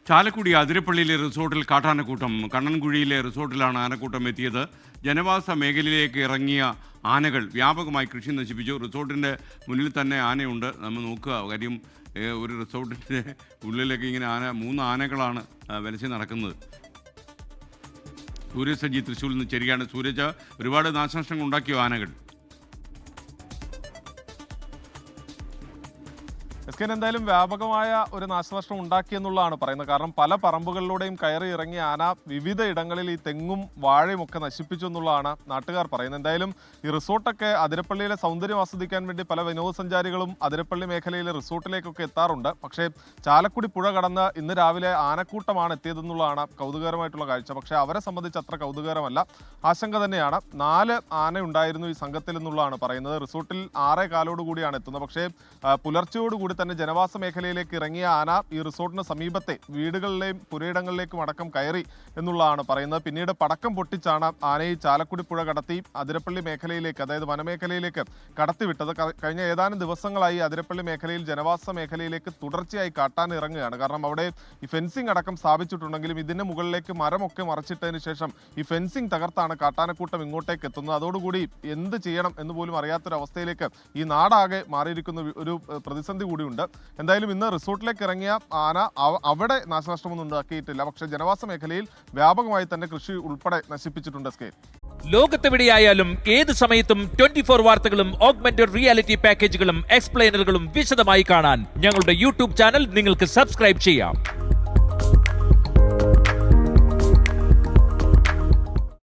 ചാലക്കുടി അതിരപ്പള്ളിയിലെ റിസോർട്ടിൽ കാട്ടാനക്കൂട്ടം. കണ്ണൻകുഴിയിലെ റിസോർട്ടിലാണ് ആനക്കൂട്ടം എത്തിയത്. ജനവാസ മേഖലയിലേക്ക് ഇറങ്ങിയ ആനകൾ വ്യാപകമായി കൃഷി നശിപ്പിച്ചു. റിസോർട്ടിൻ്റെ മുന്നിൽ തന്നെ ആനയുണ്ട്. നമ്മൾ നോക്കുക, കാര്യം ഒരു റിസോർട്ടിൻ്റെ ഉള്ളിലേക്ക് ഇങ്ങനെ മൂന്ന് ആനകളാണ് വലച്ച് നടക്കുന്നത്. സൂരജ് സജി തൃശ്ശൂരിൽ നിന്ന് ചേരുകയാണ്. സൂരജ്, ഒരുപാട് നാശനഷ്ടങ്ങൾ ഉണ്ടാക്കിയോ ആനകൾ? എന്തായാലും വ്യാപകമായ ഒരു നാശനഷ്ടം ഉണ്ടാക്കിയെന്നുള്ളതാണ് പറയുന്നത്. കാരണം പല പറമ്പുകളിലൂടെയും കയറി ഇറങ്ങിയ ആന വിവിധ ഇടങ്ങളിൽ ഈ തെങ്ങും വാഴയും ഒക്കെ നശിപ്പിച്ചു എന്നുള്ളതാണ് നാട്ടുകാർ പറയുന്നത്. എന്തായാലും ഈ റിസോർട്ടൊക്കെ അതിരപ്പള്ളിയിലെ സൗന്ദര്യം ആസ്വദിക്കാൻ വേണ്ടി പല വിനോദസഞ്ചാരികളും അതിരപ്പള്ളി മേഖലയിലെ റിസോർട്ടിലേക്കൊക്കെ എത്താറുണ്ട്. പക്ഷേ ചാലക്കുടി പുഴ കടന്ന് ഇന്ന് രാവിലെ ആനക്കൂട്ടമാണ് എത്തിയതെന്നുള്ളതാണ് കൗതുകകരമായിട്ടുള്ള കാഴ്ച. പക്ഷേ അവരെ സംബന്ധിച്ച് അത്ര കൗതുകകരമല്ല, ആശങ്ക തന്നെയാണ്. 4 ആന ഉണ്ടായിരുന്നു ഈ സംഘത്തിൽ എന്നുള്ളതാണ് പറയുന്നത്. റിസോർട്ടിൽ 6 കാലോടുകൂടിയാണ് എത്തുന്നത്. പക്ഷേ പുലർച്ചയോടുകൂടി തന്നെ ജനവാസ മേഖലയിലേക്ക് ഇറങ്ങിയ ആന ഈ റിസോർട്ടിന് സമീപത്തെ വീടുകളിലെയും പുരയിടങ്ങളിലേക്കും അടക്കം കയറി എന്നുള്ളതാണ് പറയുന്നത്. പിന്നീട് പടക്കം പൊട്ടിച്ചാണ് ആനയെ ചാലക്കുടി പുഴ കടത്തി അതിരപ്പള്ളി മേഖലയിലേക്ക്, അതായത് വനമേഖലയിലേക്ക് കടത്തിവിട്ടത്. കഴിഞ്ഞ ഏതാനും ദിവസങ്ങളായി അതിരപ്പള്ളി മേഖലയിൽ ജനവാസ മേഖലയിലേക്ക് തുടർച്ചയായി കാട്ടാൻ ഇറങ്ങുകയാണ്. കാരണം അവിടെ ഈ ഫെൻസിംഗ് അടക്കം സ്ഥാപിച്ചിട്ടുണ്ടെങ്കിലും ഇതിന് മുകളിലേക്ക് മരമൊക്കെ മറച്ചിട്ടതിന് ശേഷം ഈ ഫെൻസിംഗ് തകർത്താണ് കാട്ടാനക്കൂട്ടം ഇങ്ങോട്ടേക്ക് എത്തുന്നത്. അതോടുകൂടി എന്ത് ചെയ്യണം എന്ന് പോലും അറിയാത്തൊരവസ്ഥയിലേക്ക് ഈ നാടാകെ മാറിയിരിക്കുന്ന ഒരു പ്രതിസന്ധി കൂടി ഉണ്ട്. എന്തായാലും ഇന്ന് റിസോർട്ടിലേക്ക് ഇറങ്ങിയ ആന അവിടെ നാശനഷ്ടമൊന്നും ഉണ്ടാക്കിയിട്ടില്ല. പക്ഷേ ജനവാസ മേഖലയിൽ വ്യാപകമായി തന്നെ കൃഷി ഉൾപ്പെടെ നശിപ്പിച്ചിട്ടുണ്ട്. ലോകത്തെവിടെയായാലും ഏത് സമയത്തും 24 വാർത്തകളും ഓഗ്മെന്റഡ് റിയാലിറ്റി പാക്കേജുകളും എക്സ്പ്ലെയിനറുകളും വിശദമായി കാണാൻ ഞങ്ങളുടെ യൂട്യൂബ് ചാനൽ നിങ്ങൾക്ക് സബ്സ്ക്രൈബ് ചെയ്യാം.